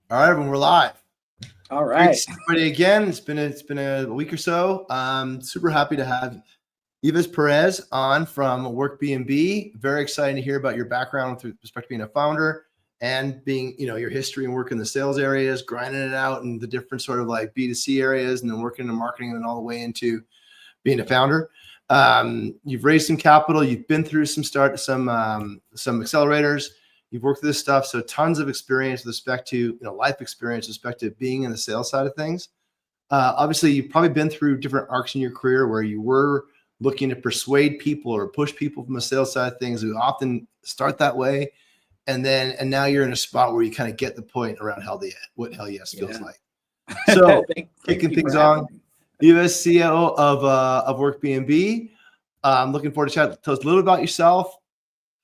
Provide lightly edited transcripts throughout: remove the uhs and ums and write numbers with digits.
All right, everyone, we're live. All Great to right. see everybody again. It's been a week or so. Super happy to have Yeves Perez on from Workbnb. Very excited to hear about your background with respect to being a founder and being, your history and work in the sales areas, grinding it out in the different sort of like B2C areas, and then working in marketing and all the way into being a founder. You've raised some capital. You've been through some accelerators. You've worked through this stuff, so tons of experience with respect to life experience, with respect to being in the sales side of things. Obviously, you've probably been through different arcs in your career where you were looking to persuade people or push people from the sales side of things. We often start that way, and now you're in a spot where you kind of get the point around what hell yes feels like. So, kicking things on. You as CEO of Workbnb. I'm looking forward to chat. Tell us a little bit about yourself,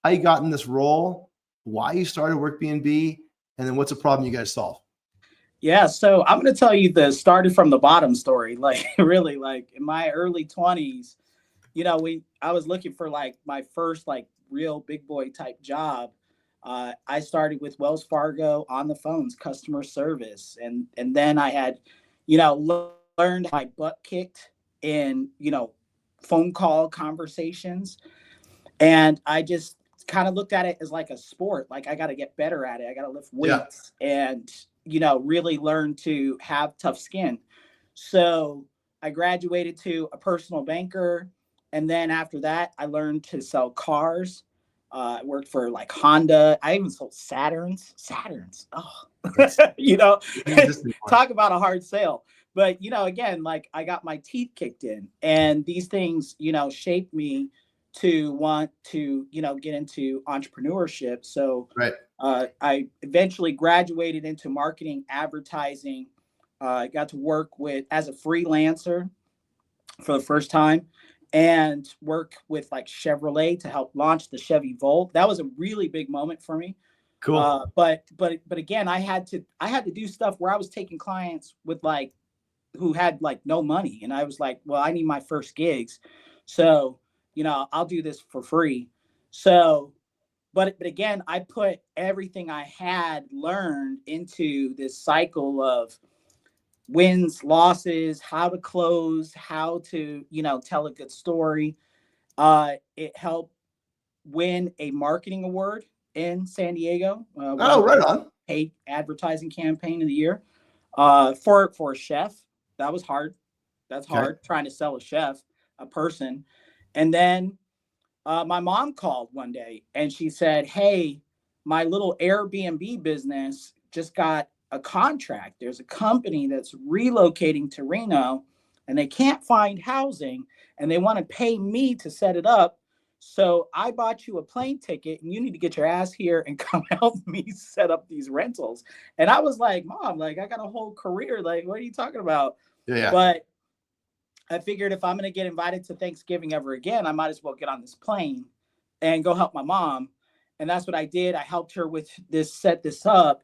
how you got in this role, why you started Workbnb, and then what's a problem you guys solve. Yeah, so I'm going to tell you the started from the bottom story. Like really, like in my early 20s, I was looking for like my first like real big boy type job. I started with Wells Fargo on the phones, customer service, and then I had, learned my butt kicked in phone call conversations, and I just kind of looked at it as like a sport. Like I got to get better at it. I got to lift weights and, really learn to have tough skin. So I graduated to a personal banker. And then after that, I learned to sell cars. I worked for like Honda. I even sold Saturns. Oh, talk about a hard sale. But, again, like I got my teeth kicked in, and these things, shaped me to want to, get into entrepreneurship. So Right. I eventually graduated into marketing, advertising. I got to work as a freelancer for the first time, and work with like Chevrolet to help launch the Chevy Volt. That was a really big moment for me. Cool. But again, I had to do stuff where I was taking clients with like who had like no money, and I was like, well, I need my first gigs, so I'll do this for free. So, but again, I put everything I had learned into this cycle of wins, losses, how to close, how to tell a good story. It helped win a marketing award in San Diego. Right on. Paid advertising campaign of the year for a chef. That was hard. That's hard, trying to sell a chef, a person. And then my mom called one day and she said, hey, my little Airbnb business just got a contract. There's a company that's relocating to Reno and they can't find housing and they want to pay me to set it up. So I bought you a plane ticket and you need to get your ass here and come help me set up these rentals. And I was like, Mom, like I got a whole career. Like, what are you talking about? Yeah. But I figured if I'm going to get invited to Thanksgiving ever again, I might as well get on this plane and go help my mom. And that's what I did. I helped her with set this up.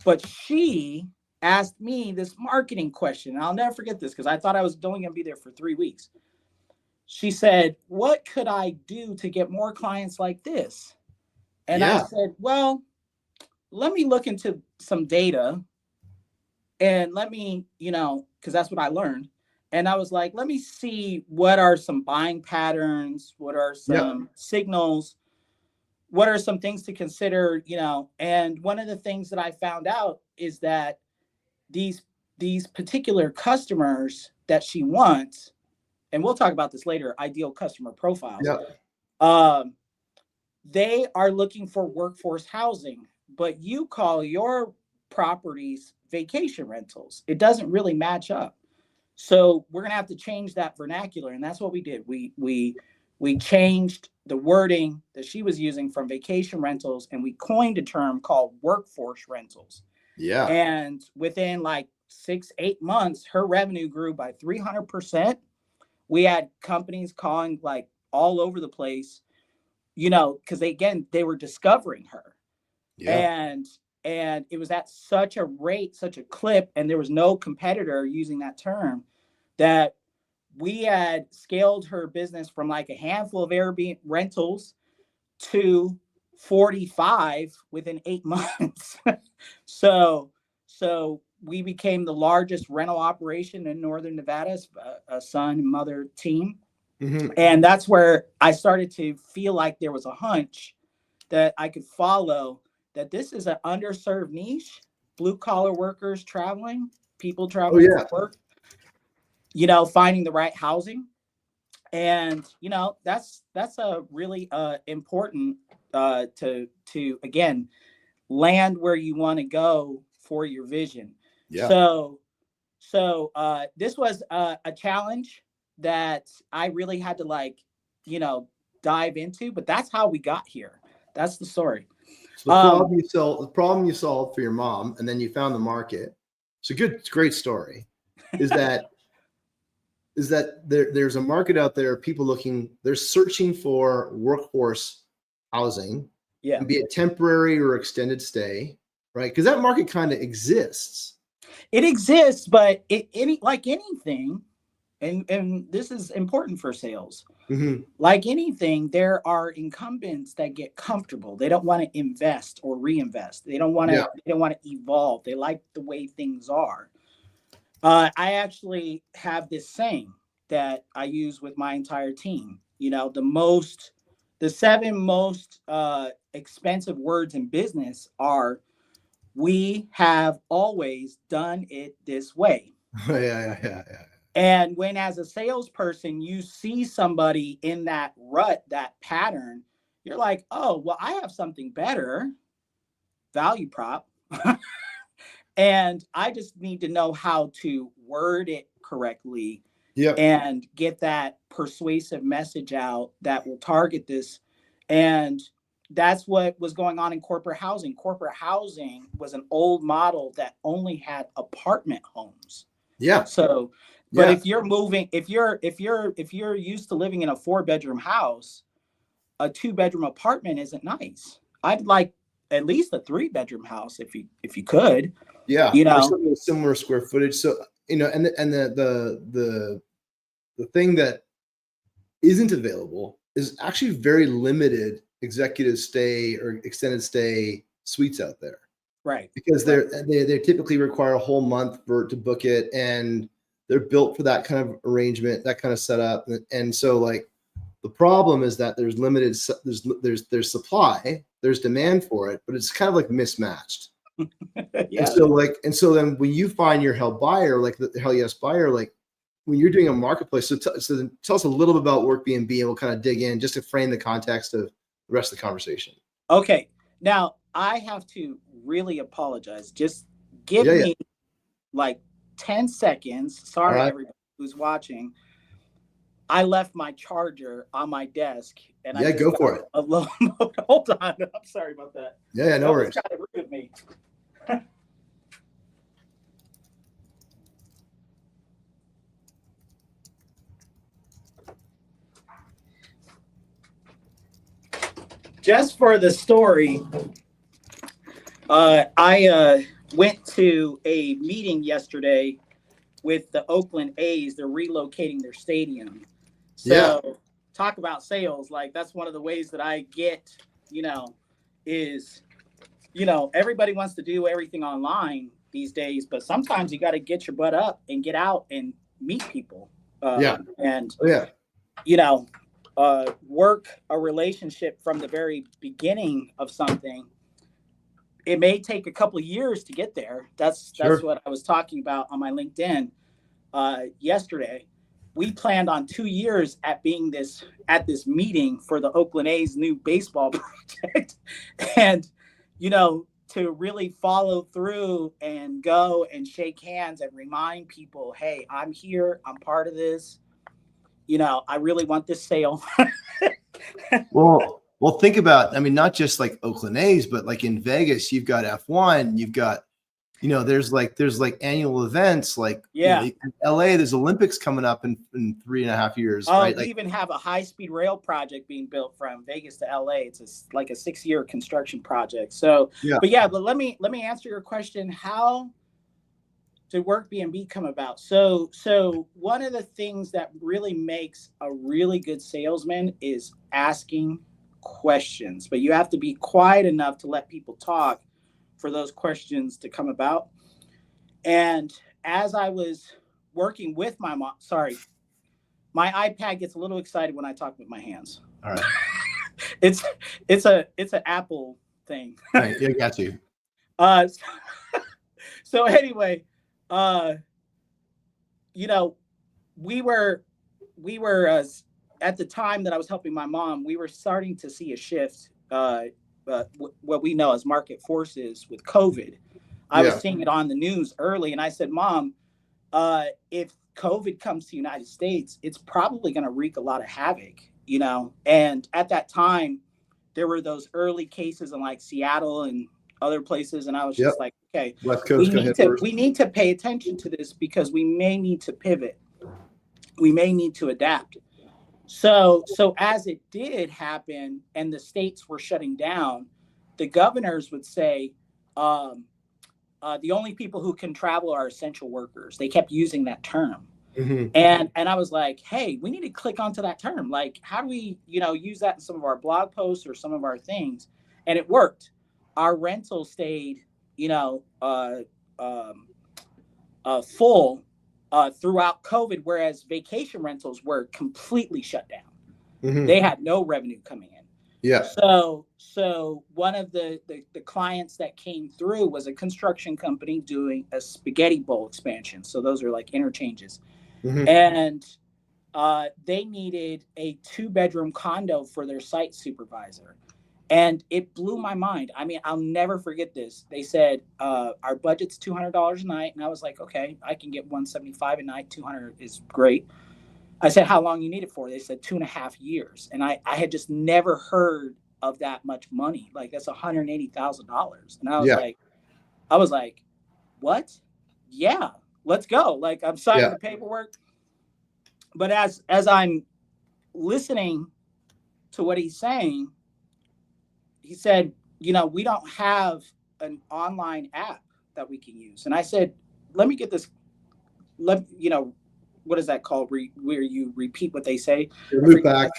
But she asked me this marketing question. And I'll never forget this because I thought I was only going to be there for 3 weeks. She said, what could I do to get more clients like this? And I said, well, let me look into some data and let me, because that's what I learned. And I was like, let me see what are some buying patterns, what are some signals, what are some things to consider, and one of the things that I found out is that these particular customers that she wants, and we'll talk about this later, ideal customer profiles. They are looking for workforce housing, but you call your properties vacation rentals. It doesn't really match up. So we're going to have to change that vernacular. And that's what we did. We changed the wording that she was using from vacation rentals, and we coined a term called workforce rentals. Yeah. And within like 6-8 months, her revenue grew by 300%. We had companies calling like all over the place, because they were discovering her. And it was at such a rate, such a clip, and there was no competitor using that term, that we had scaled her business from like a handful of Airbnb rentals to 45 within 8 months. So So we became the largest rental operation in Northern Nevada, a son and mother team. Mm-hmm. And that's where I started to feel like there was a hunch that I could follow, that this is an underserved niche, blue collar workers traveling, people Oh traveling yeah. for work, finding the right housing. And, that's a really important to again, land where you want to go for your vision. Yeah. So this was a challenge that I really had to dive into, but that's how we got here. That's the story. So the problem you solved for your mom, and then you found the market. It's a great story. Is that there's a market out there, people they're searching for workforce housing, Yeah, and be it temporary or extended stay, right? Because that market kind of exists. it exists, but like anything, and this is important for sales. Mm-hmm. Like anything, there are incumbents that get comfortable. They don't want to invest or reinvest. They don't want to. Yeah. They don't want to evolve. They like the way things are. I actually have this saying that I use with my entire team. The seven most expensive words in business are, "We have always done it this way." Yeah. And when, as a salesperson, you see somebody in that rut, that pattern, you're like, "Oh, well, I have something better, value prop." And I just need to know how to word it correctly Yep. and get that persuasive message out that will target this. And that's what was going on in corporate housing. Corporate housing was an old model that only had apartment homes. Yeah. So, but Yeah. if you're used to living in a 4-bedroom house, a 2-bedroom apartment isn't nice. I'd like at least a 3-bedroom house if you could. Yeah. Or something with similar square footage. So, and the thing that isn't available is actually very limited executive stay or extended stay suites out there. Right. Because they typically require a whole month to book it, and they're built for that kind of arrangement, that kind of setup. And so like the problem is that there's limited, there's supply, there's demand for it, but it's kind of like mismatched. Yeah. And so then when you find your hell buyer, like the hell yes buyer, like when you're doing a marketplace, so then tell us a little bit about Workbnb, and we'll kind of dig in just to frame the context of the rest of the conversation. Okay. Now I have to really apologize. Just give me like 10 seconds. Sorry, right. Everybody who's watching. I left my charger on my desk, and I just go for it. A low mode. Hold on. I'm sorry about that. Yeah, no worries. Kind of rude of me. Just for the story, I went to a meeting yesterday with the Oakland A's. They're relocating their stadium. So talk about sales. Like that's one of the ways that I get, is, everybody wants to do everything online these days, but sometimes you got to get your butt up and get out and meet people. And, work a relationship from the very beginning of something. It may take a couple of years to get there. That's what I was talking about on my LinkedIn yesterday. We planned on 2 years at this meeting for the Oakland A's new baseball project, and to really follow through and go and shake hands and remind people, hey, I'm here, I'm part of this. I really want this sale. Well, think about, I mean, not just like Oakland A's, but like in Vegas, you've got F1, you've got, there's like annual events, like in LA, there's Olympics coming up in 3.5 years. Right? We even have a high-speed rail project being built from Vegas to LA. It's like a 6-year construction project. So, but let me answer your question. How did Workbnb come about? So one of the things that really makes a really good salesman is asking questions, but you have to be quiet enough to let people talk for those questions to come about. And as I was working with my mom, sorry, my iPad gets a little excited when I talk with my hands. All right. It's it's an Apple thing. All right. Yeah, got you. Uh, so anyway, uh, you know, we were at the time that I was helping my mom, we were starting to see a shift. What we know as market forces with COVID. I was Yeah. seeing it on the news early, and I said, "Mom, if COVID comes to the United States, it's probably going to wreak a lot of havoc, you know." And at that time, there were those early cases in like Seattle and other places, and I was Yep. just like, "Okay, West Coast got hit first. we need to pay attention to this because we may need to pivot, we may need to adapt." So as it did happen, and the states were shutting down, the governors would say, um, the only people who can travel are essential workers. They kept using that term. Mm-hmm. And I was like, hey, we need to click onto that term. Like, how do we, use that in some of our blog posts or some of our things? And it worked. Our rental stayed, full throughout COVID, whereas vacation rentals were completely shut down. Mm-hmm. They had no revenue coming in. Yeah. So one of the clients that came through was a construction company doing a spaghetti bowl expansion. So those are like interchanges. Mm-hmm. And they needed a 2-bedroom condo for their site supervisor. And it blew my mind. I mean, I'll never forget this. They said, our budget's $200 a night. And I was like, okay, I can get $175 a night. 200 is great. I said, how long you need it for? They said 2.5 years. And I had just never heard of that much money. Like, that's $180,000. And I was like, what? Yeah, let's go. Like, I'm signing the paperwork. But as I'm listening to what he's saying, he said, we don't have an online app that we can use. And I said, let me get this. What is that called? Where you repeat what they say? Loop back.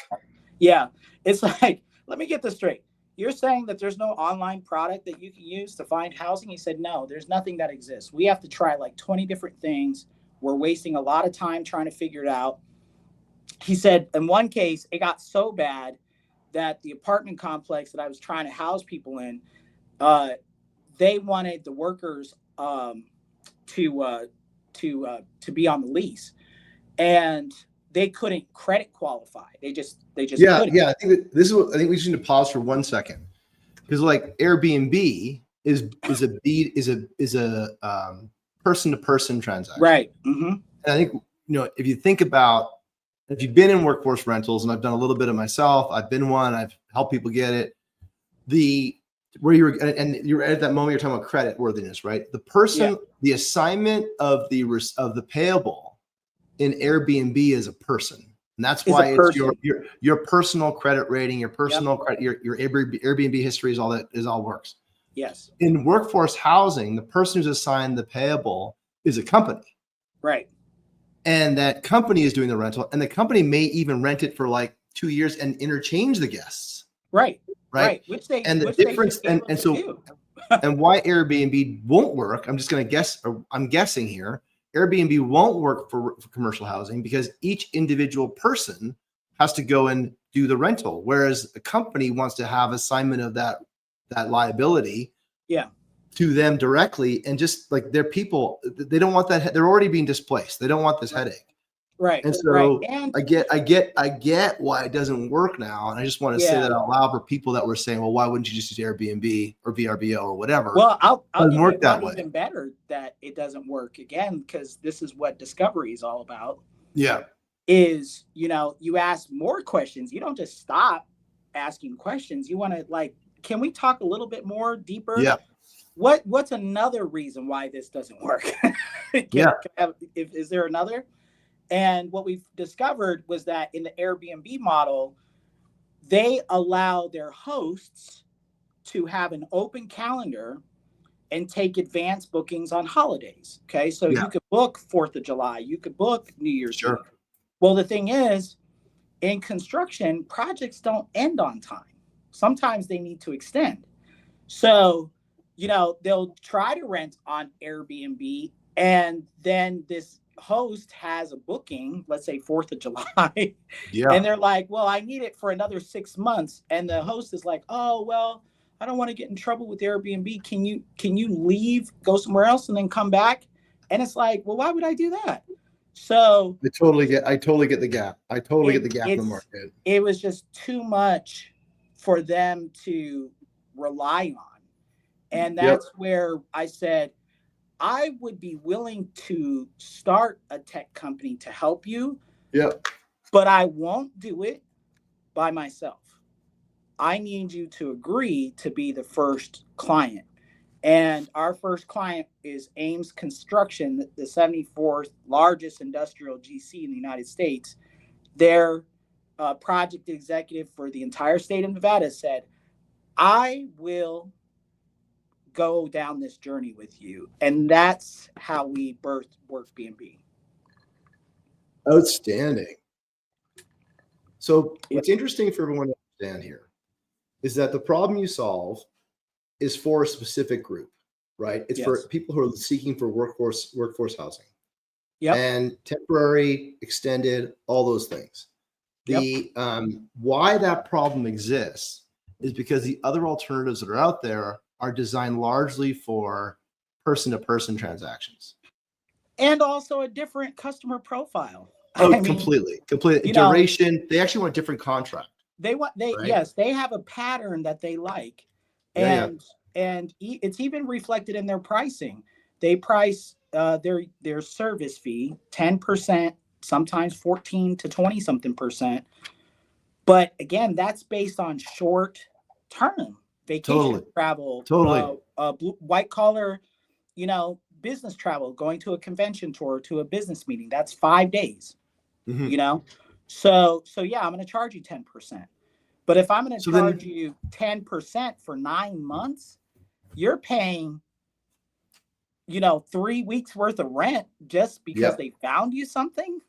Yeah. It's like, let me get this straight. You're saying that there's no online product that you can use to find housing? He said, no, there's nothing that exists. We have to try like 20 different things. We're wasting a lot of time trying to figure it out. He said, in one case, it got so bad that the apartment complex that I was trying to house people in, they wanted the workers to be on the lease, and they couldn't credit qualify. They just couldn't. I think I think we just need to pause for 1 second, because like Airbnb is a person to person transaction, right? Mm-hmm. And I think if you think about, if you've been in workforce rentals, and I've done a little bit of myself, I've been one, I've helped people get it. Where you're at that moment, you're talking about credit worthiness, right? The person, the assignment of the payable in Airbnb is a person, and that's why it's your personal credit rating, your personal credit, your Airbnb history is all works. Yes. In workforce housing, the person who's assigned the payable is a company, right? And that company is doing the rental, and the company may even rent it for like 2 years and interchange the guests. Right. Which difference, and so, and why Airbnb won't work, I'm just going to guess, or I'm guessing here, Airbnb won't work for commercial housing because each individual person has to go and do the rental, whereas a company wants to have assignment of that liability to them directly, and just like their people, they don't want that. They're already being displaced. They don't want this headache. Right. And so I get why it doesn't work now. And I just want to say that out loud for people that were saying, well, why wouldn't you just use Airbnb or VRBO or whatever? Well, I'll work that way. Even better that it doesn't work, again, because this is what discovery is all about. Yeah. Is, you ask more questions. You don't just stop asking questions. You want to like, can we talk a little bit more deeper? Yeah. What's another reason why this doesn't work? Is there another? And what we've discovered was that in the Airbnb model, they allow their hosts to have an open calendar and take advance bookings on holidays. Okay. So you could book 4th of July, you could book New Year's Eve. Well, the thing is, in construction, projects don't end on time. Sometimes they need to extend. So, they'll try to rent on Airbnb And then this host has a booking, let's say 4th of July, Yeah. and they're like, well, I need it for another 6 months. And the host is like, oh, well, I don't want to get in trouble with Airbnb. Can you leave, go somewhere else, and then come back? And it's like, well, why would I do that? So I totally get the gap. I totally get the gap in the market. it was just too much for them to rely on. And Yep. that's where I said, I would be willing to start a tech company to help you, Yep. but I won't do it by myself. I need you to agree to be the first client. And our first client is Ames Construction, the 74th largest industrial GC in the United States. Their project executive for the entire state of Nevada said, I will go down this journey with you. And that's how we birthed Workbnb. Outstanding. So Yep. what's interesting for everyone to understand here is that the problem you solve is for a specific group, right? It's for people who are seeking for workforce housing. Yep. And temporary, extended, all those things. The why that problem exists is because the other alternatives that are out there are designed largely for person-to-person transactions. And also a different customer profile. Oh, completely. Duration. They actually want a different contract. Yes, they have a pattern that they like. And it's even reflected in their pricing. They price their service fee 10%, sometimes 14 to 20 something percent. But again, that's based on short term vacation travel, white collar, business travel, going to a convention tour, to a business meeting. That's 5 days, So yeah, I'm going to charge you 10%. But if I'm going to charge you 10% for 9 months, you're paying, 3 weeks worth of rent just because they found you something.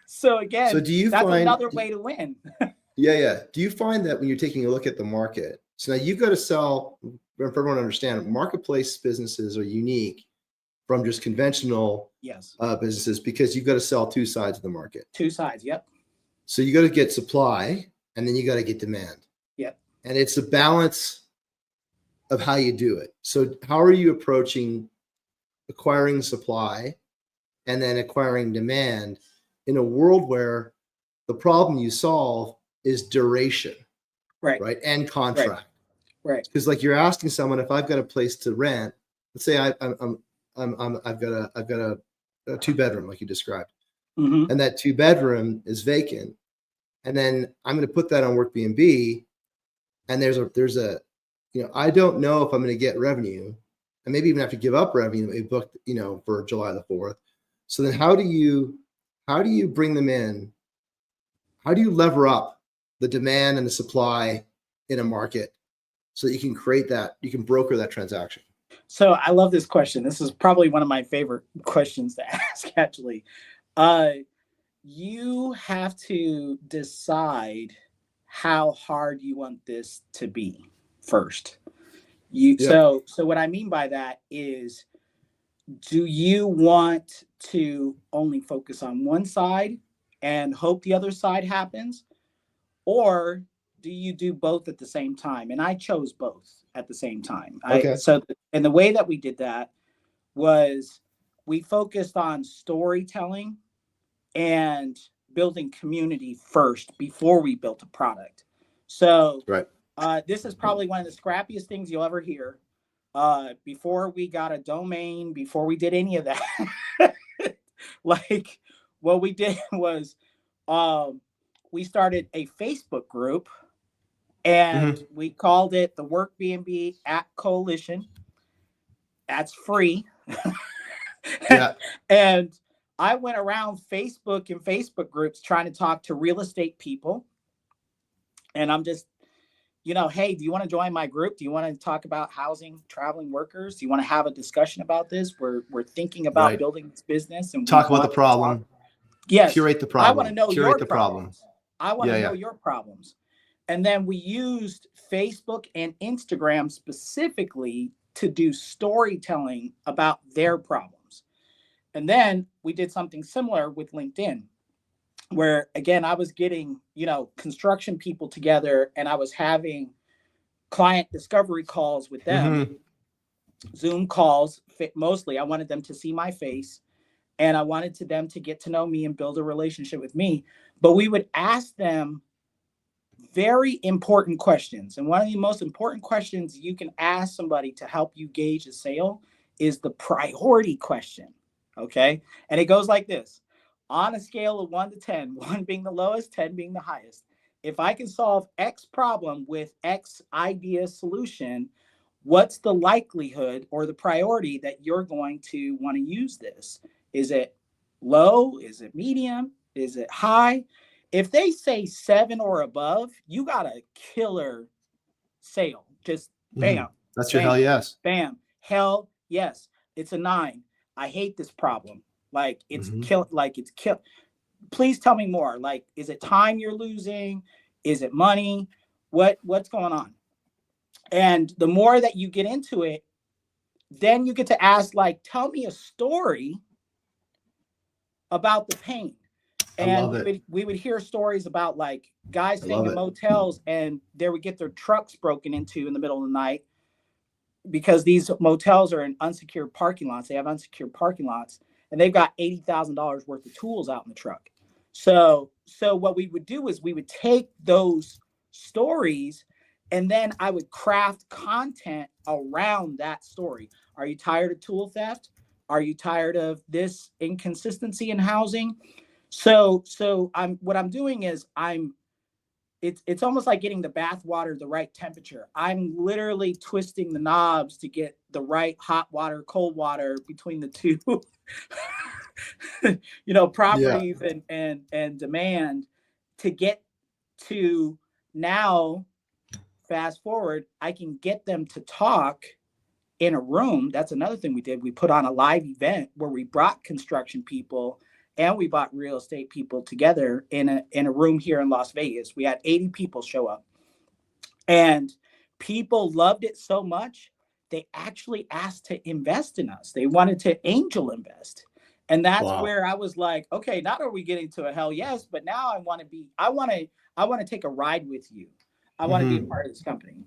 So again, that's another way to win. Yeah. Do you find that when you're taking a look at the market, so now you've got to sell, for everyone to understand, marketplace businesses are unique from just conventional businesses because you've got to sell two sides of the market. Two sides, yep. So you got to get supply and then you got to get demand. Yep. And it's a balance of how you do it. So how are you approaching acquiring supply and then acquiring demand in a world where the problem you solve is duration, right, and contract, right? Because like you're asking someone, if I've got a place to rent, let's say I've got a 2-bedroom like you described, and that 2-bedroom is vacant, and then I'm going to put that on Workbnb, and there's a I don't know if I'm going to get revenue, and maybe even have to give up revenue that we booked for July the 4th. So then how do you bring them in? How do you lever up the demand and the supply in a market so that you can you can broker that transaction? So I love this question. This is probably one of my favorite questions to ask, actually. You have to decide how hard you want this to be first. So what I mean by that is, do you want to only focus on one side and hope the other side happens? Or do you do both at the same time? And I chose both at the same time. And the way that we did that was we focused on storytelling and building community first before we built a product. So this is probably one of the scrappiest things you'll ever hear. Before we got a domain, before we did any of that, like what we did was we started a Facebook group, and we called it the Workbnb App Coalition. That's free. And I went around Facebook and Facebook groups trying to talk to real estate people. And I'm just, hey, do you want to join my group? Do you want to talk about housing traveling workers? Do you want to have a discussion about this? We're thinking about building this business and talk about the problem. Yes. Curate the problem. I want to know your problems. I want to know your problems. And then we used Facebook and Instagram specifically to do storytelling about their problems. And then we did something similar with LinkedIn, where again, I was getting, construction people together and I was having client discovery calls with them, Mm-hmm. Zoom calls, mostly. I wanted them to see my face and I wanted them to get to know me and build a relationship with me. But we would ask them very important questions. And one of the most important questions you can ask somebody to help you gauge a sale is the priority question. Okay. And it goes like this: on a scale of 1 to 10, 1 being the lowest, 10 being the highest. If I can solve X problem with X idea solution, what's the likelihood or the priority that you're going to want to use this? Is it low? Is it medium? Is it high? If they say 7 or above, you got a killer sale. Just Mm-hmm. bam, That's your hell bam, yes. bam. Hell yes. It's a 9. I hate this problem. Like it's Mm-hmm. kill. Like it's kill. Please tell me more. Like, is it time you're losing? Is it money? What's going on? And the more that you get into it, then you get to ask, like, tell me a story about the pain. I And love we it. would hear stories about like guys I staying love in it. motels and they would get their trucks broken into in the middle of the night because these motels are in unsecured parking lots. They have unsecured parking lots and they've got $80,000 worth of tools out in the truck. So what we would do is we would take those stories and then I would craft content around that story. Are you tired of tool theft? Are you tired of this inconsistency in housing? So I'm doing is it's almost like getting the bath water the right temperature. I'm literally twisting the knobs to get the right hot water, cold water between the two, Yeah. properties and demand to get to now. Fast forward, I can get them to talk in a room. That's another thing we did. We put on a live event where we brought construction people and we brought real estate people together in a room here in Las Vegas. We had 80 people show up and people loved it so much they actually asked to invest in us. They wanted to angel invest. And that's Wow. where I was like, okay, not are we getting to a hell yes, but now I want to take a ride with you. I want to be a Mm-hmm. part of this company.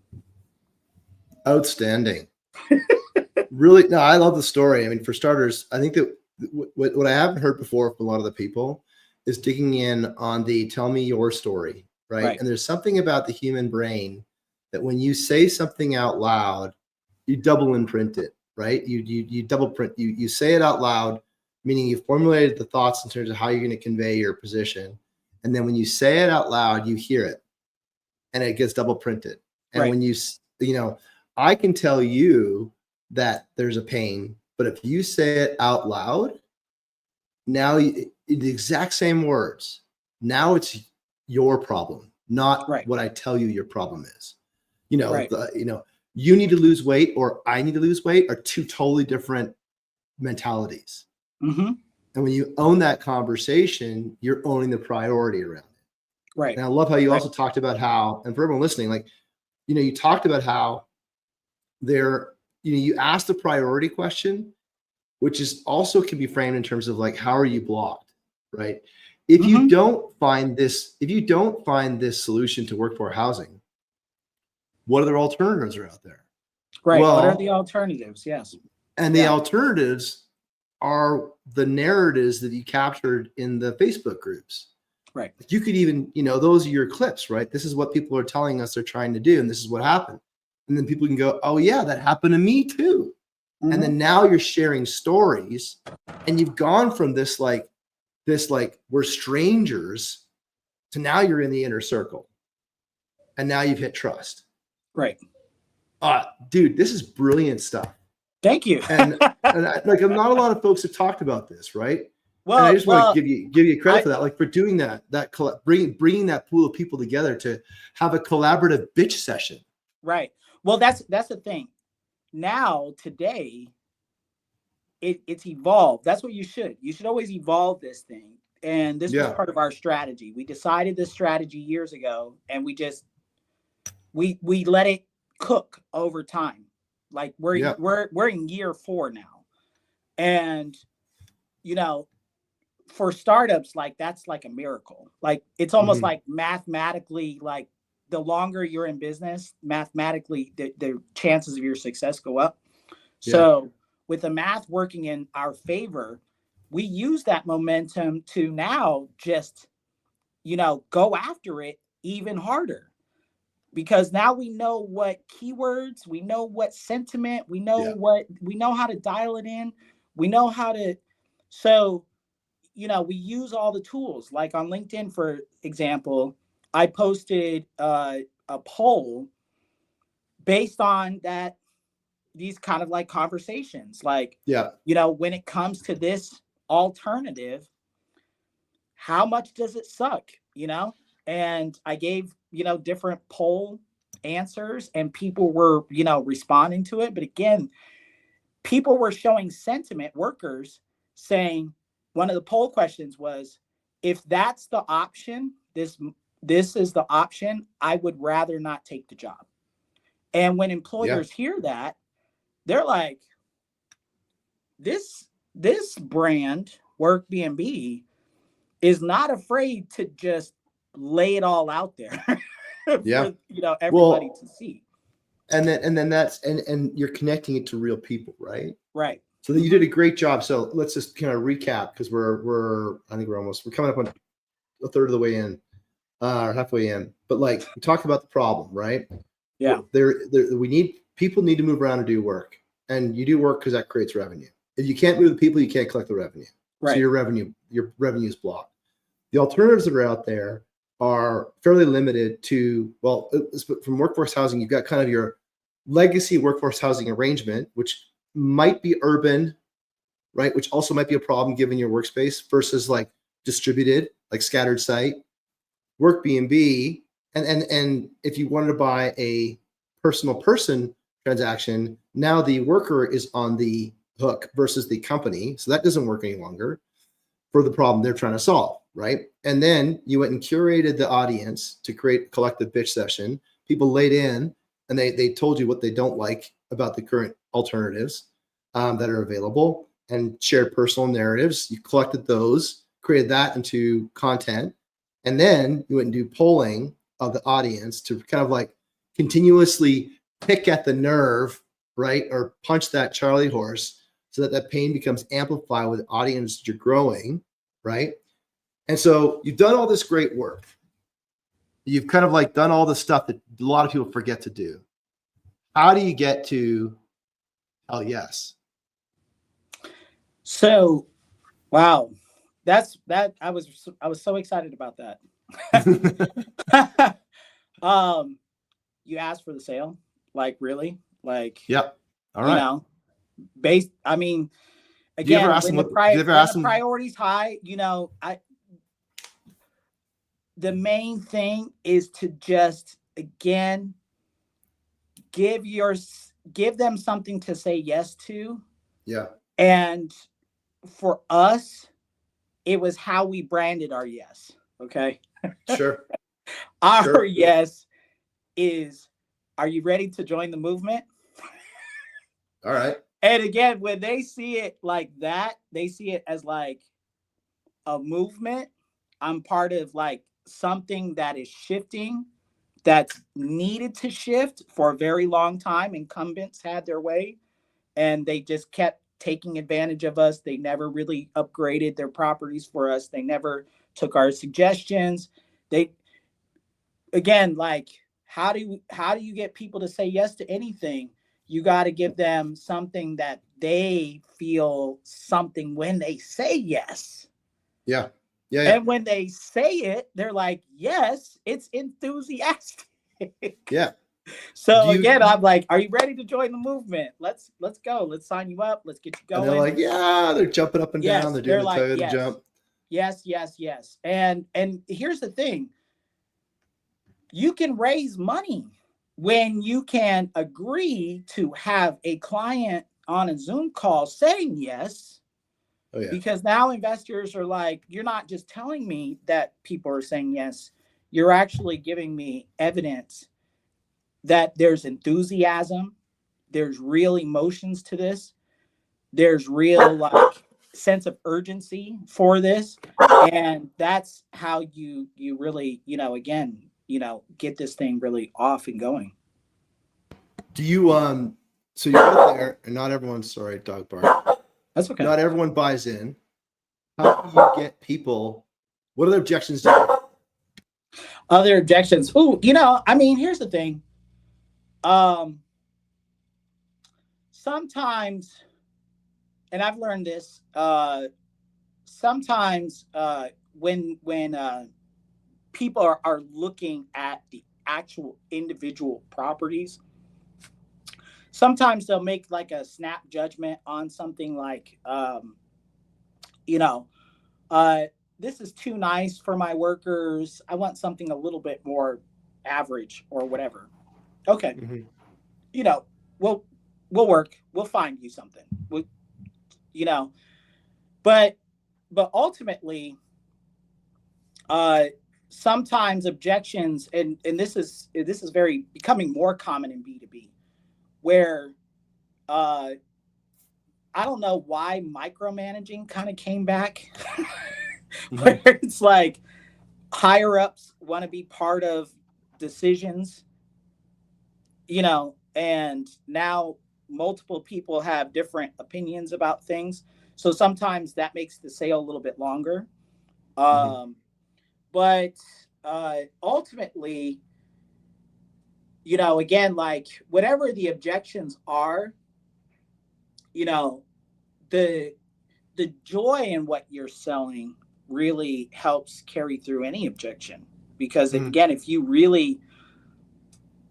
Outstanding. Really, no, I love the story. I mean, for starters, I think that what I haven't heard before from a lot of the people is digging in on the tell me your story, right? Right. And there's something about the human brain that when you say something out loud, you double imprint it, right? You double print, you say it out loud, meaning you formulated the thoughts in terms of how you're going to convey your position. And then when you say it out loud, you hear it and it gets double printed. And Right. when I can tell you that there's a pain, but if you say it out loud, now the exact same words, now it's your problem, not Right. what I tell you your problem is. Right. You need to lose weight or I need to lose weight are two totally different mentalities. Mm-hmm. And when you own that conversation, you're owning the priority around it. Right. And I love how you Right. also talked about how, and for everyone listening, like, you talked about how you asked the priority question, which is also can be framed in terms of like, how are you blocked, right? If you Mm-hmm. don't find this solution to workforce housing, what other alternatives are out there? Right. What are the Well, alternatives? Yes. and the Yeah. alternatives are the narratives that you captured in the Facebook groups. Right. You could even, those are your clips, right? This is what people are telling us they're trying to do, and this is what happened. And then people can go, oh yeah, that happened to me too. Mm-hmm. And then now you're sharing stories, and you've gone from this like we're strangers to now you're in the inner circle, and now you've hit trust. Right. Dude, this is brilliant stuff. Thank you. And not a lot of folks have talked about this, right? And I just want to give you credit for that, like for doing that bringing that pool of people together to have a collaborative bitch session. Right. Well, that's the thing. Now, today, it's evolved. That's what you should always evolve this thing. And this was part of our strategy. We decided this strategy years ago, and we let it cook over time. Like we're in year 4 now, and you know, for startups, like that's like a miracle. Like it's almost Mhm. like mathematically, like the longer you're in business, mathematically, the chances of your success go up. Yeah. So with the math working in our favor, we use that momentum to now just, go after it even harder, because now we know what keywords, we know what sentiment, Yeah. we know how to dial it in, we know how to. So, we use all the tools. Like on LinkedIn, for example, I posted a poll based on that, these kind of like conversations, like, Yeah. when it comes to this alternative, how much does it suck, and I gave, different poll answers, and people were, responding to it. But again, people were showing sentiment, workers saying, one of the poll questions was, if that's the option, this is the option, I would rather not take the job. And when Yeah. employers hear that, they're like, this brand, Workbnb, is not afraid to just lay it all out there Yeah. for, everybody Well, to see. and then that's and you're connecting it to real people, right? Right. So you did a great job. So let's just kind of recap, because we're I think we're coming up on a third of the way in, or halfway in. But like we talked about the problem, right? Yeah. We need people need to move around and do work, and you do work because that creates revenue. If you can't move the people, you can't collect the revenue. So Right. your revenue is blocked. The alternatives that are out there are fairly limited to, well, from workforce housing, you've got kind of your legacy workforce housing arrangement, which might be urban, right? Which also might be a problem given your workspace, versus like distributed, like scattered site, Workbnb. And if you wanted to buy a personal person transaction, now the worker is on the hook versus the company. So that doesn't work any longer for the problem they're trying to solve, right? And then you went and curated the audience to create a collective bitch session. People laid in and they told you what they don't like about the current alternatives that are available, and shared personal narratives. You collected those, created that into content, and then you went and do polling of the audience to kind of like continuously pick at the nerve, right? Or punch that Charlie horse, so that that pain becomes amplified with the audience that you're growing, right? And so you've done all this great work. You've kind of like done all the stuff that a lot of people forget to do. How do you get to hell yes? So, wow, that I was so excited about that. You asked for the sale, like really, like, Yep. All you right. know, based. I mean, Do you ever again, ask them what? Do you ever when ask the them? priority's high, the main thing is to just, again, give your give them something to say yes to. Yeah. And for us, it was how we branded our yes. Okay. Sure. Our Sure. yes is, are you ready to join the movement? All right. And again, when they see it like that, they see it as like a movement. I'm part of like something that is shifting, that's needed to shift for a very long time. Incumbents had their way and they just kept taking advantage of us. They never really upgraded their properties for us. They never took our suggestions. They, again, like, how do you get people to say yes to anything? You got to give them something that they feel something when they say yes. Yeah. Yeah. Yeah. And when they say it, they're like, yes, it's enthusiastic. Yeah. Do So you? again, I'm like, are you ready to join the movement? Let's go. Let's sign you up. Let's get you And they're going. like, yeah, they're jumping up and down. Yes, They're doing they're the like, Toyota yes, jump. yes, yes, yes. And here's the thing. You can raise money when you can agree to have a client on a Zoom call saying yes, Oh yeah. because now investors are like, you're not just telling me that people are saying yes, you're actually giving me evidence that there's enthusiasm, there's real emotions to this, there's real like sense of urgency for this, and that's how you really, again, get this thing really off and going. Do you so you're out there and not everyone's sorry, dog bark. That's okay. Not everyone buys in. How do you get people? What other objections do you have? Other objections? Ooh, I mean, here's the thing. Sometimes, and I've learned this, sometimes when people are looking at the actual individual properties, sometimes they'll make like a snap judgment on something like, this is too nice for my workers. I want something a little bit more average or whatever. Okay. Mm-hmm. We'll work. We'll find you something. But ultimately, sometimes objections, and this is very becoming more common in B2B, where I don't know why micromanaging kind of came back, where it's like higher ups want to be part of decisions, and now multiple people have different opinions about things. So sometimes that makes the sale a little bit longer. But ultimately, again, like whatever the objections are, the joy in what you're selling really helps carry through any objection. Because again, if you really,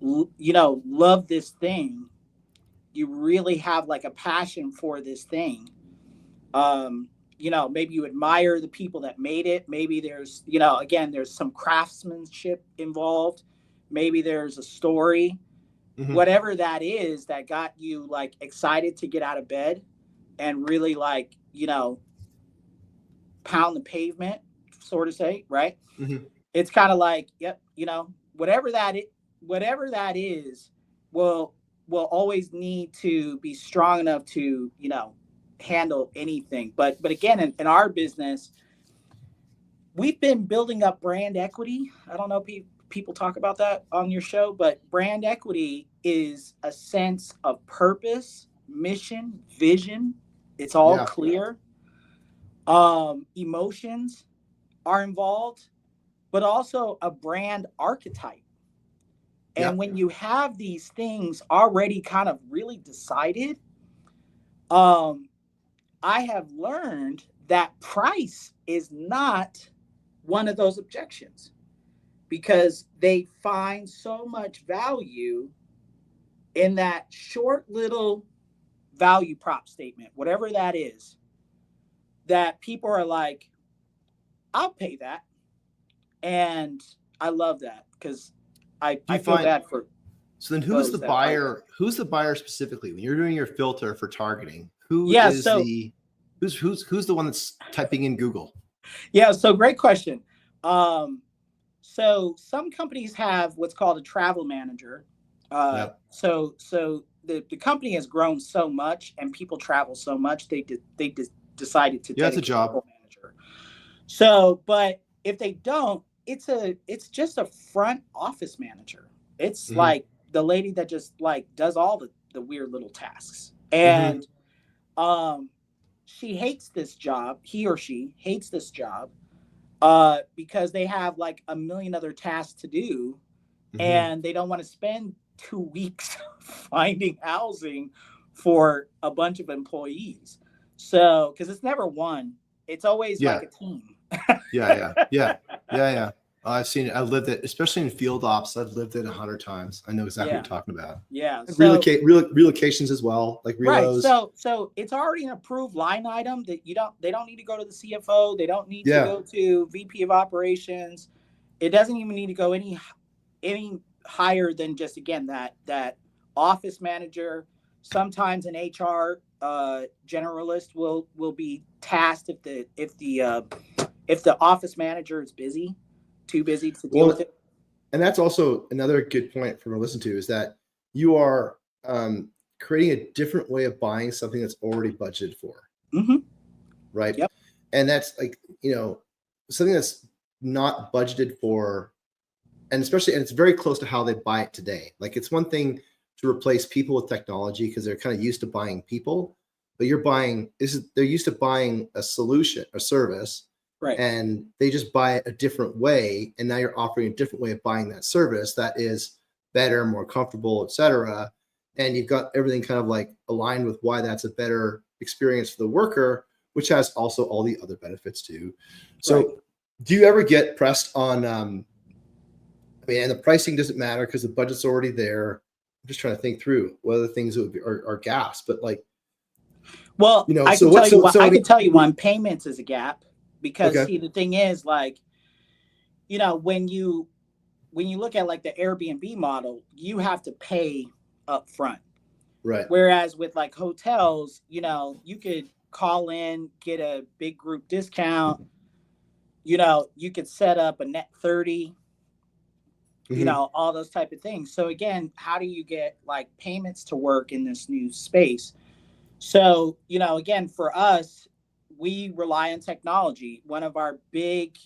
love this thing, you really have like a passion for this thing. Maybe you admire the people that made it. Maybe there's, again, there's some craftsmanship involved. Maybe there's a story, whatever that is that got you like excited to get out of bed and really like, pound the pavement, sort of say, right? It's kind of like, yep, whatever that is, will always need to be strong enough to, handle anything. But again, in our business, we've been building up brand equity. I don't know if people talk about that on your show, but brand equity is a sense of purpose, mission, vision. It's all clear. Emotions are involved, but also a brand archetype. And when you have these things already kind of really decided, I have learned that price is not one of those objections, because they find so much value in that short little value prop statement, whatever that is, that people are like, I'll pay that. And I love that, because I feel bad for. So then who's the buyer? Who's the buyer specifically when you're doing your filter for targeting? Who's the one that's typing in Google? Yeah, so great question. So some companies have what's called a travel manager. So the company has grown so much and people travel so much, they decided to dedicate a job manager. So, but if they don't, it's just a front office manager. It's like the lady that just like does all the weird little tasks. And she hates this job. He or she hates this job because they have like a million other tasks to do, and they don't want to spend 2 weeks finding housing for a bunch of employees. So, because it's never one, it's always like a team. Yeah. I've seen it. I've lived it, especially in field ops. I've lived it 100 times. I know exactly what you're talking about. Yeah. So, relocations as well, like relos. Right. So it's already an approved line item that they don't need to go to the CFO. They don't need to go to VP of operations. It doesn't even need to go any higher than just, again, that office manager. Sometimes an HR generalist will be tasked if the office manager is too busy to deal with it. And that's also another good point for me to listen to, is that you are creating a different way of buying something that's already budgeted for. right? Yep. And that's like, something that's not budgeted for, and especially, and it's very close to how they buy it today. Like, it's one thing to replace people with technology because they're kind of used to buying people, but they're used to buying a solution, a service, Right. and they just buy it a different way. And now you're offering a different way of buying that service that is better, more comfortable, etc. And you've got everything kind of like aligned with why that's a better experience for the worker, which has also all the other benefits too. So, Right. do you ever get pressed on? And the pricing doesn't matter because the budget's already there. I'm just trying to think through what other things would be are gaps, but like, Well, I so can what? tell you So what so I I mean, can tell you one, payments is a gap, because okay, see, the thing is, like, when you look at like the Airbnb model, you have to pay up front. right. Whereas with like hotels, you could call in, get a big group discount, you could set up a net 30, Mm-hmm. all those type of things. So again, how do you get like payments to work in this new space? So, again, for us, we rely on technology. One of our big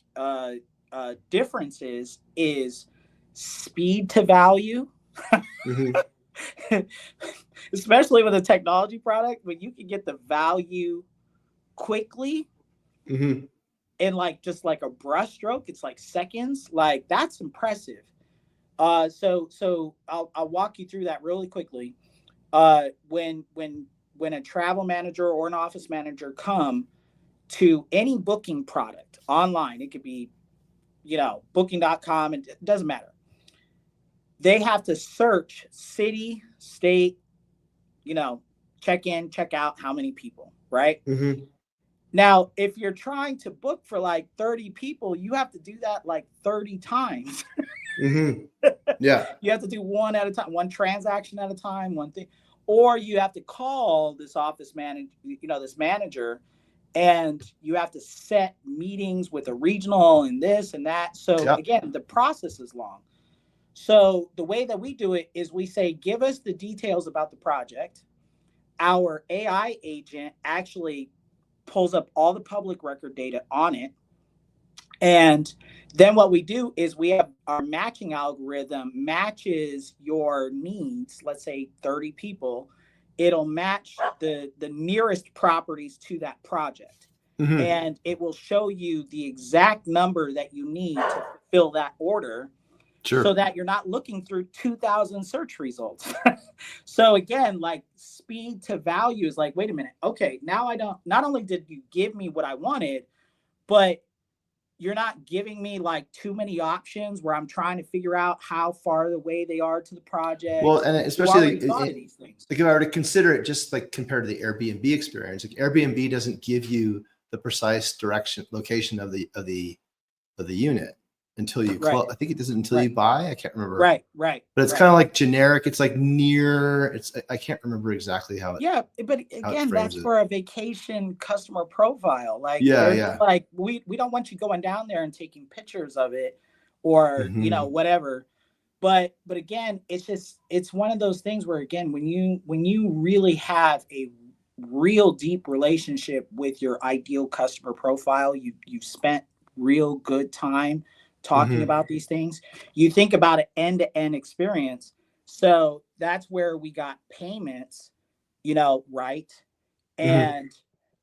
differences is speed to value. Mm-hmm. Especially with a technology product, when you can get the value quickly Mm-hmm. in like just like a brush stroke, it's like seconds. Like, that's impressive. So I'll walk you through that really quickly. When a travel manager or an office manager come to any booking product online, it could be booking.com, and it doesn't matter. They have to search city, state, check in, check out, how many people, right? Mm-hmm. Now, if you're trying to book for like 30 people, you have to do that like 30 times. Mm-hmm. Yeah. You have to do one at a time, one transaction at a time, one thing. Or you have to call this office manager, this manager, and you have to set meetings with a regional and this and that. So Yeah. again, the process is long. So the way that we do it is we say, give us the details about the project. Our AI agent actually pulls up all the public record data on it. And then what we do is we have our matching algorithm matches your needs, let's say 30 people. It'll match the nearest properties to that project. Mm-hmm. And it will show you the exact number that you need to fulfill that order, so Sure. that you're not looking through 2,000 search results. So again, like, speed to value is like, wait a minute. Okay, now not only did you give me what I wanted, but you're not giving me like too many options where I'm trying to figure out how far away they are to the Well, project. and You especially already thought of these things. like if I were to consider it just like compared to the Airbnb experience, like Airbnb doesn't give you the precise location of the unit until you Right, close. I think it doesn't until right, you buy. I can't remember, right, right, but it's kind right. of like generic. It's like near. I can't remember exactly Yeah, but how it again, frames that's it. for a vacation customer profile. Like, Yeah, they're just yeah. like, we don't want you going down there and taking pictures of it, or Mm-hmm. whatever. But again, it's one of those things where, again, when you really have a real deep relationship with your ideal customer profile, you've spent real good time talking Mm-hmm. about these things, you think about an end-to-end experience. So that's where we got payments, right. Mm-hmm. And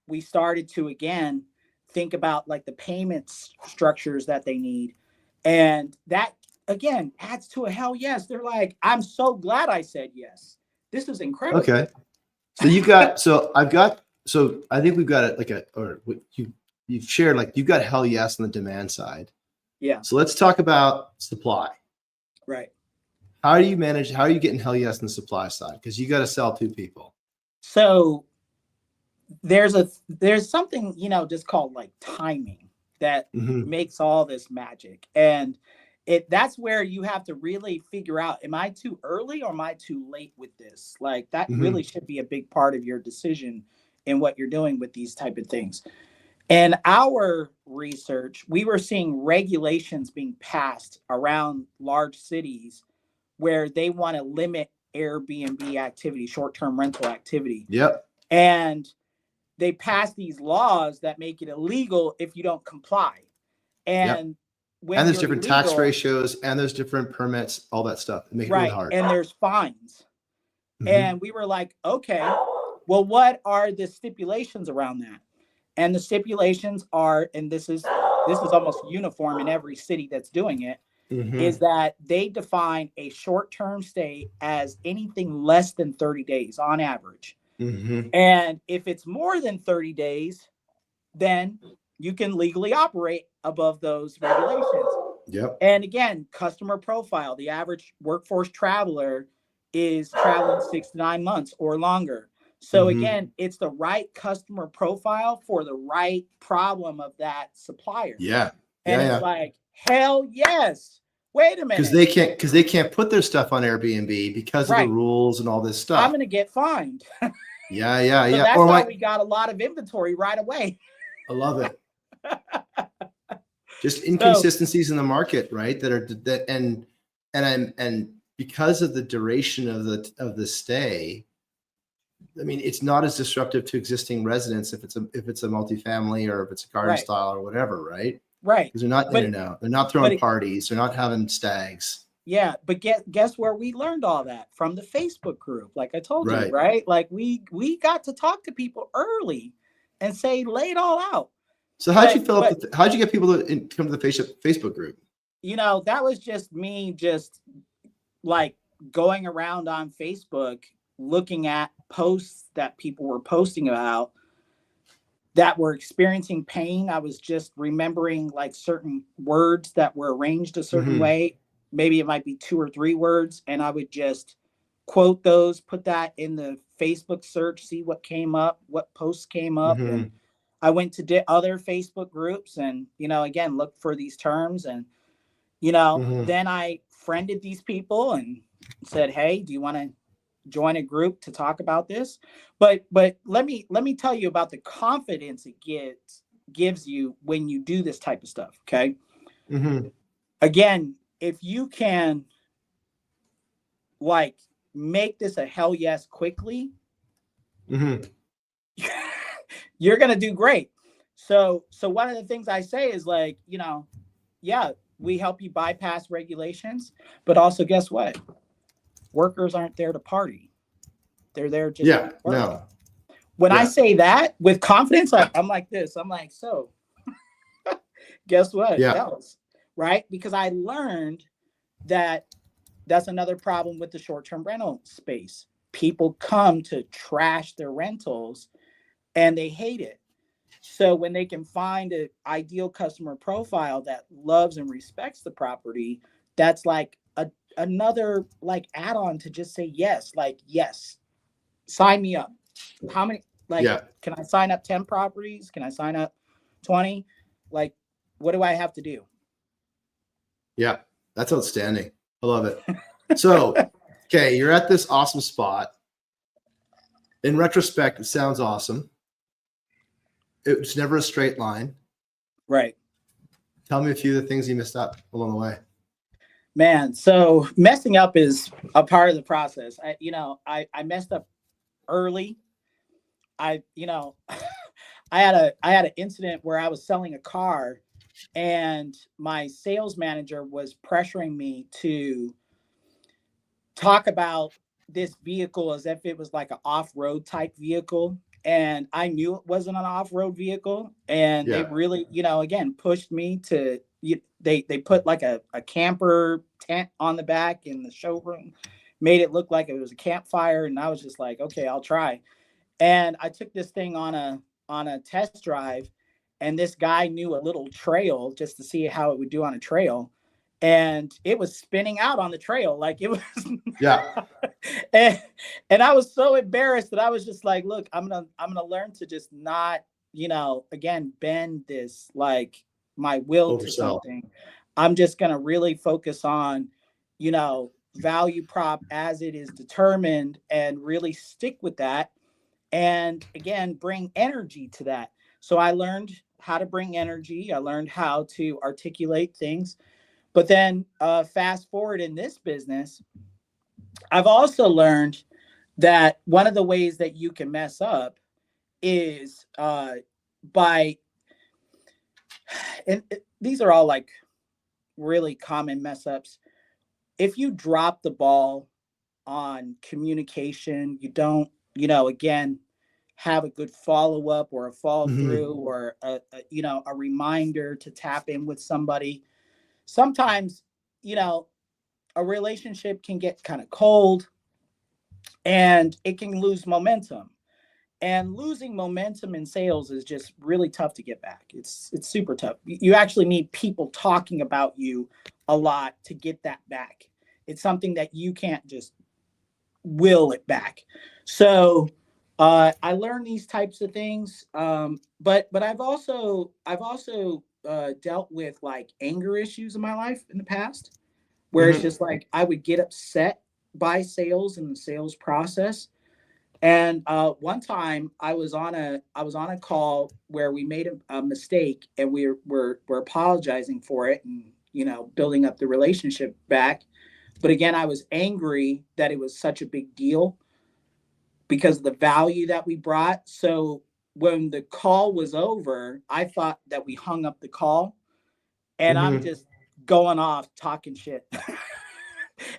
we started to, again, think about like the payments structures that they need. And that, again, adds to a hell yes. They're like, I'm so glad I said yes. This is incredible. Okay. So you've got. So I've got. So I think we've got it like you've shared like you've got hell yes on the demand side. Yeah, So let's talk about supply. right. How do you manage? How are you getting hell yes on the supply side? Because you got to sell to people. So there's something, just called like timing, that Mm-hmm. makes all this magic. And that's where you have to really figure out, am I too early or am I too late with this? Like, that Mm-hmm. really should be a big part of your decision in what you're doing with these type of things. And our research, we were seeing regulations being passed around large cities where they want to limit Airbnb activity, short-term rental activity. Yep. And they pass these laws that make it illegal if you don't comply. And when and there's you're different tax illegal, ratios, and there's different permits, all that stuff. Make it really right, hard. and there's fines. Mhm. And we were like, okay, well, what are the stipulations around that? And the stipulations are, and this is almost uniform in every city that's doing it, is that they define a short-term stay as anything less than 30 days on average. And if it's more than 30 days, then you can legally operate above those regulations. Yep. And again, customer profile, the average workforce traveler is traveling 6 to 9 months or longer. So again, it's the right customer profile for the right problem of that supplier. Yeah. And it's like, hell yes. Wait a minute. Because they can't put their stuff on Airbnb because of the rules and all this stuff. I'm going to get fined. Yeah. So that's why we got a lot of inventory right away. I love it. Just inconsistencies in the market, right? And because of the duration of the stay, I mean, it's not as disruptive to existing residents if it's a multifamily or if it's a garden style or whatever, right? Right. Because they're not in and out. They're not throwing parties. They're not having stags. Yeah, but guess where we learned all that? From the Facebook group, like I told you, right? Like we got to talk to people early and lay it all out. So how'd you get people to come to the Facebook group? That was just me like going around on Facebook, looking at posts that people were posting about that were experiencing pain. I was just remembering like certain words that were arranged a certain way. Maybe it might be 2 or 3 words. And I would just quote those, put that in the Facebook search, see what came up, what posts came up. And I went to other Facebook groups and, again, look for these terms. And, then I friended these people and said, hey, do you want to join a group to talk about this? But let me tell you about the confidence it gives you when you do this type of stuff. Okay. Again, if you can like make this a hell yes quickly, you're going to do great. So one of the things I say is like, we help you bypass regulations, but also guess what? Workers aren't there to party. They're there just to work. No. When I say that with confidence, I'm like this. I'm like, so guess what else? Right? Because I learned that that's another problem with the short-term rental space. People come to trash their rentals and they hate it. So when they can find an ideal customer profile that loves and respects the property, that's like another like add-on to just say yes, like, yes, sign me up. How many, can I sign up 10 properties? Can I sign up 20? Like, what do I have to do? Yeah, that's outstanding. I love it. So, okay, you're at this awesome spot. In retrospect, it sounds awesome. It's never a straight line. Right. Tell me a few of the things you messed up along the way. Man, so messing up is a part of the process. I messed up early. I had an incident where I was selling a car and my sales manager was pressuring me to talk about this vehicle as if it was like an off-road type vehicle. And I knew it wasn't an off-road vehicle. And they really, again, pushed me to, they put like a camper tent on the back in the showroom, made it look like it was a campfire. And I was just like, okay, I'll try. And I took this thing on a test drive, and this guy knew a little trail just to see how it would do on a trail. And it was spinning out on the trail. Like it was. And I was so embarrassed that I was just like, look, I'm going to learn to just not, again, bend this, like my will to something. I'm just going to really focus on, value prop as it is determined and really stick with that. And again, bring energy to that. So I learned how to bring energy. I learned how to articulate things. But then fast forward in this business, I've also learned that one of the ways that you can mess up is by, and these are all like really common mess ups. If you drop the ball on communication, you don't, again, have a good follow up or a fall Mm-hmm. through or a reminder to tap in with somebody. Sometimes, you know, a relationship can get kind of cold and it can lose momentum. And losing momentum in sales is just really tough to get back. It's super tough. You actually need people talking about you a lot to get that back. It's something that you can't just will it back. So I learned these types of things, but I've also dealt with like anger issues in my life in the past, where it's Mm-hmm. just like I would get upset by sales and the sales process. And one time I was on a call where we made a mistake and we're apologizing for it and building up the relationship back. But again, I was angry that it was such a big deal because of the value that we brought. So when the call was over, I thought that we hung up the call and I'm Mm-hmm. just going off talking shit.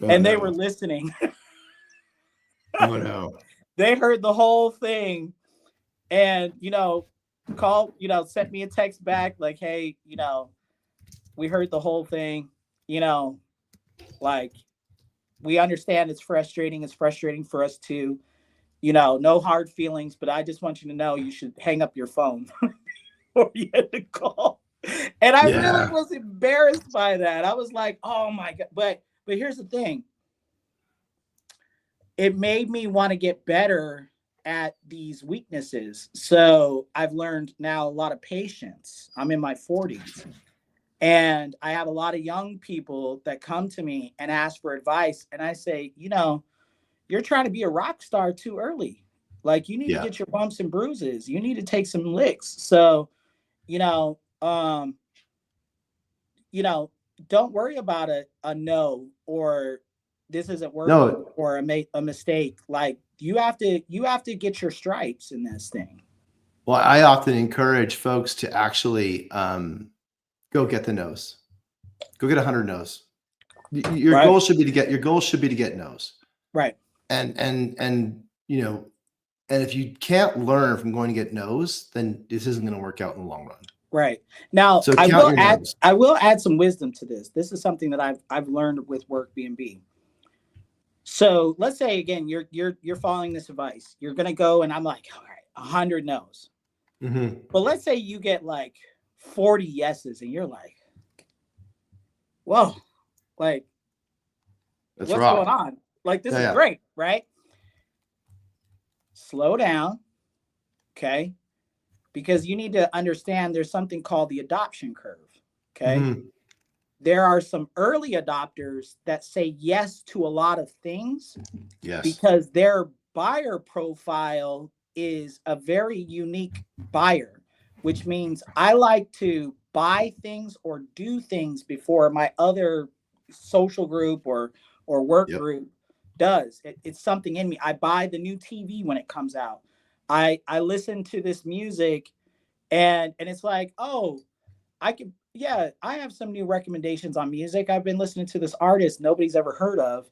Oh And they were no. listening. Oh no. They heard the whole thing and, sent me a text back like, hey, we heard the whole thing, you know, like we understand it's frustrating. It's frustrating for us too. No hard feelings, but I just want you to know you should hang up your phone before you end the call. And I really Yeah. was embarrassed by that. I was like, oh my God. But here's the thing. It made me want to get better at these weaknesses. So I've learned now a lot of patience. I'm in my 40s. And I have a lot of young people that come to me and ask for advice. And I say, you're trying to be a rock star too early. Like you need to Yeah. get your bumps and bruises. You need to take some licks. So, you know, um, you know, don't worry about a no or this isn't working No. or a mistake. Like you have to get your stripes in this thing. Well, I often encourage folks to actually go get the no's. Go get 100 no's. Your Right. goal should be to get no's. Right. And and if you can't learn from going to get no's, then this isn't going to work out in the long run. Right. Now, So I count will your add no's. I will add some wisdom to this. This is something that I've learned with Workbnb. So let's say again, you're following this advice. You're gonna go, and I'm like, all right, 100 no's. Mm-hmm. But let's say you get like 40 yeses, and you're like, whoa, like That's what's going rough. on? Like this Yeah, is yeah. great, right? Slow down, okay? Because you need to understand there's something called the adoption curve. Okay. Mm-hmm. There are some early adopters that say yes to a lot of things Yes. because their buyer profile is a very unique buyer, which means I like to buy things or do things before my other social group or work Yep. group does. It's something in me. I buy the new TV when it comes out. I listen to this music and it's like, oh, I could, yeah, I have some new recommendations on music. I've been listening to this artist nobody's ever heard of.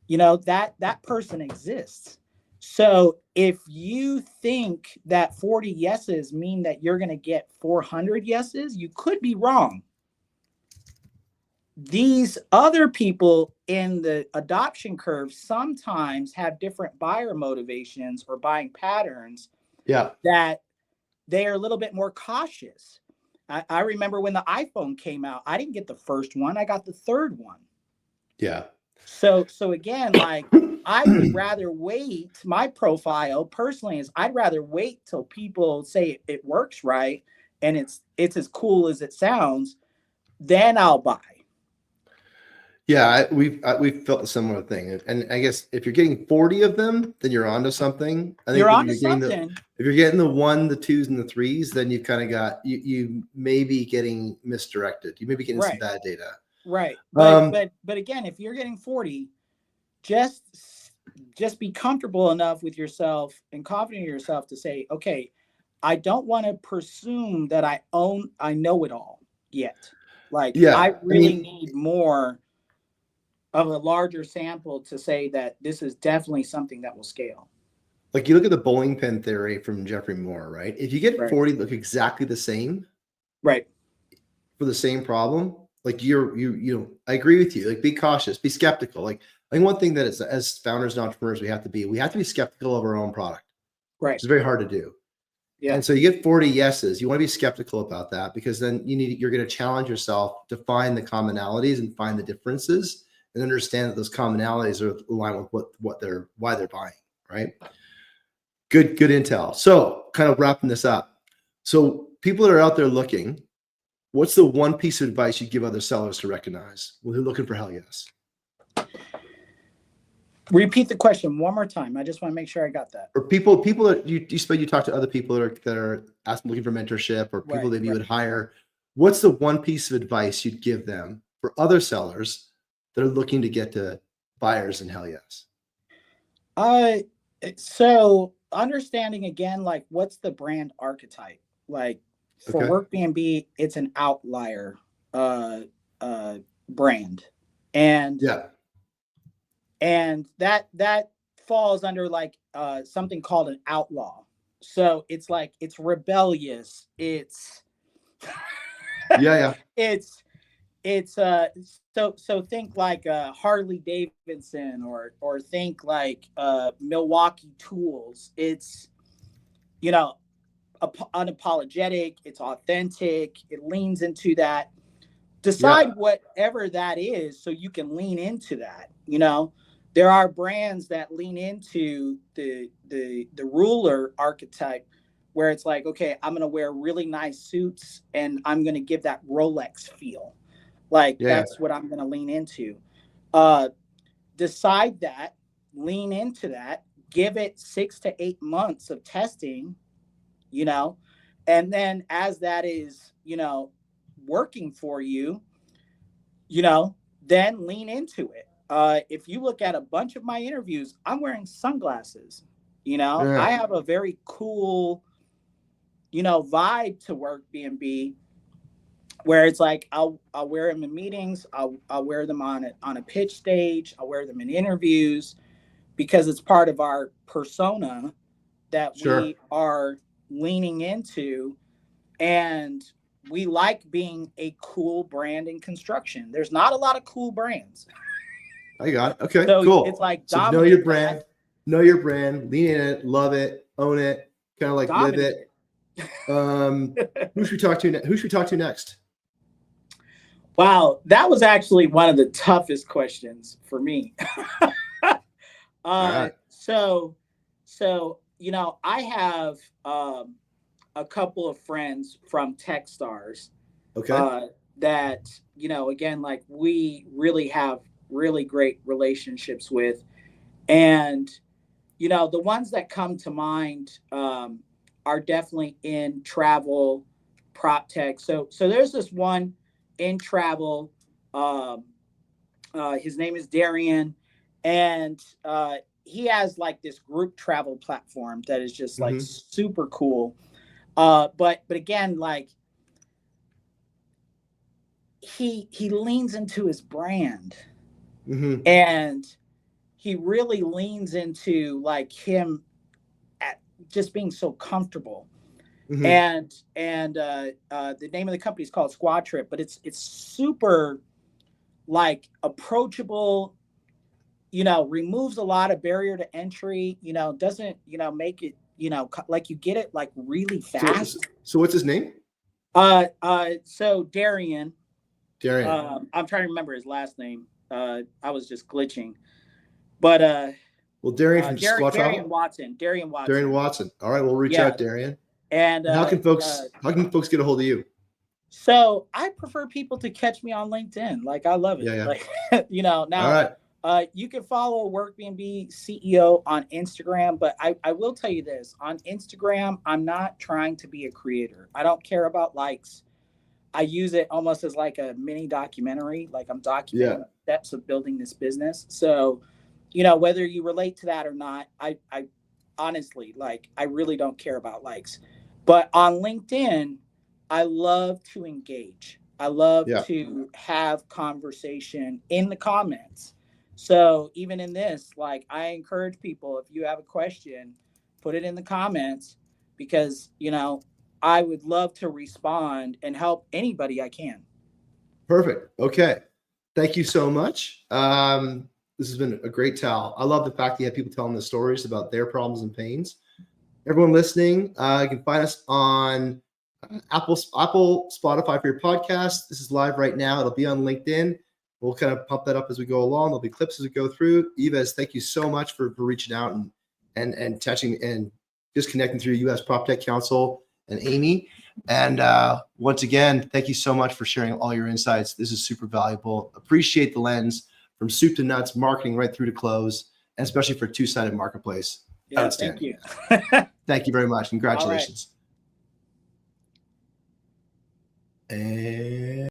That person exists. So if you think that 40 yeses mean that you're going to get 400 yeses, you could be wrong. These other people in the adoption curve sometimes have different buyer motivations or buying patterns Yeah. that they are a little bit more cautious. I remember when the iPhone came out, I didn't get the first one, I got the third one. Yeah. So again, like I would rather wait. My profile personally is I'd rather wait till people say it works right and it's as cool as it sounds, then I'll buy. Yeah, we've felt a similar thing, and I guess if you're getting 40 of them, then you're onto something. I think You're that onto something. if you're getting the one, the twos, and the threes, then you've kind of got you may be getting misdirected. You may be getting some Right. bad data. Right. Um, But again, if you're getting 40, just be comfortable enough with yourself and confident in yourself to say, okay, I don't want to presume that I know it all yet. Like Yeah. I really need more of a larger sample to say that this is definitely something that will scale. Like you look at the bowling pin theory from Jeffrey Moore, right? If you get Right. 40 look exactly the same Right. for the same problem, like I agree with you. Like be cautious, be skeptical. Like I think one thing that as founders and entrepreneurs we have to be skeptical of our own product. Right. It's very hard to do. Yeah. And so you get 40 yeses. You want to be skeptical about that because then you're going to challenge yourself to find the commonalities and find the differences and understand that those commonalities are aligned with why they're buying, right? Good intel. So kind of wrapping this up. So people that are out there looking, what's the one piece of advice you give other sellers to recognize when they're looking for hell yes? Repeat the question one more time. I just want to make sure I got that. Or people that you talk to other people that are asking, looking for mentorship, or people that you would hire. What's the one piece of advice you'd give them for other sellers that are looking to get to buyers in hell yes? So understanding again, like what's the brand archetype? Like for Workbnb, it's an outlier brand. And yeah. And that falls under like something called an outlaw. So it's like it's rebellious. It's yeah. It's so think like Harley Davidson or think like Milwaukee Tools. It's unapologetic. It's authentic. It leans into that. Decide whatever that is so you can lean into that. There are brands that lean into the ruler archetype where it's like, okay, I'm going to wear really nice suits and I'm going to give that Rolex feel. Like that's what I'm going to lean into. Decide that, lean into that, give it 6 to 8 months of testing, and then as that is, working for you, then lean into it. If you look at a bunch of my interviews, I'm wearing sunglasses. I have a very cool, vibe to Workbnb where it's like I'll wear them in meetings, I'll wear them on a pitch stage, I'll wear them in interviews because it's part of our persona that we are leaning into, and we like being a cool brand in construction. There's not a lot of cool brands. I got it. Okay, so cool. It's like so know your brand, lean in it, love it, own it, kind of like live it. Who should we talk to next? Wow, that was actually one of the toughest questions for me. Right. So I have a couple of friends from Techstars. Okay. That again, like we really have really great relationships with, and the ones that come to mind are definitely in travel, prop tech. So there's this one in travel. His name is Darian, and he has like this group travel platform that is just like super cool. But again, like he leans into his brand, and he really leans into like him at just being so comfortable. And the name of the company is called Squad Trip, but it's super like approachable, removes a lot of barrier to entry, doesn't, make it, like you get it like really fast. So what's his name? So Darian. I'm trying to remember his last name. I was just glitching, but well, Darian from Squad Travel? Darian Watson. All right, we'll reach out, Darian. And how can folks get a hold of you? So I prefer people to catch me on LinkedIn. Like I love it. Yeah. Like now. All right. You can follow Workbnb CEO on Instagram, but I will tell you this: on Instagram, I'm not trying to be a creator. I don't care about likes. I use it almost as like a mini documentary. Like I'm documenting steps of building this business. So, whether you relate to that or not, I honestly, like, I really don't care about likes. But on LinkedIn, I love to engage. I love Yeah. to have conversation in the comments. So even in this, like, I encourage people, if you have a question, put it in the comments, because, I would love to respond and help anybody I can. Perfect. Okay. Thank you so much. This has been a great tell. I love the fact that you have people telling the stories about their problems and pains. Everyone listening, you can find us on Apple, Spotify for your podcast. This is live right now. It'll be on LinkedIn. We'll kind of pump that up as we go along. There'll be clips as we go through. Yeves, thank you so much for reaching out and touching and just connecting through U.S. PropTech Council and Amy. And once again, thank you so much for sharing all your insights. This is super valuable. Appreciate the lens from soup to nuts, marketing right through to close, and especially for a two-sided marketplace. Yeah, Outstanding. thank you. Thank you very much. All right. Congratulations. And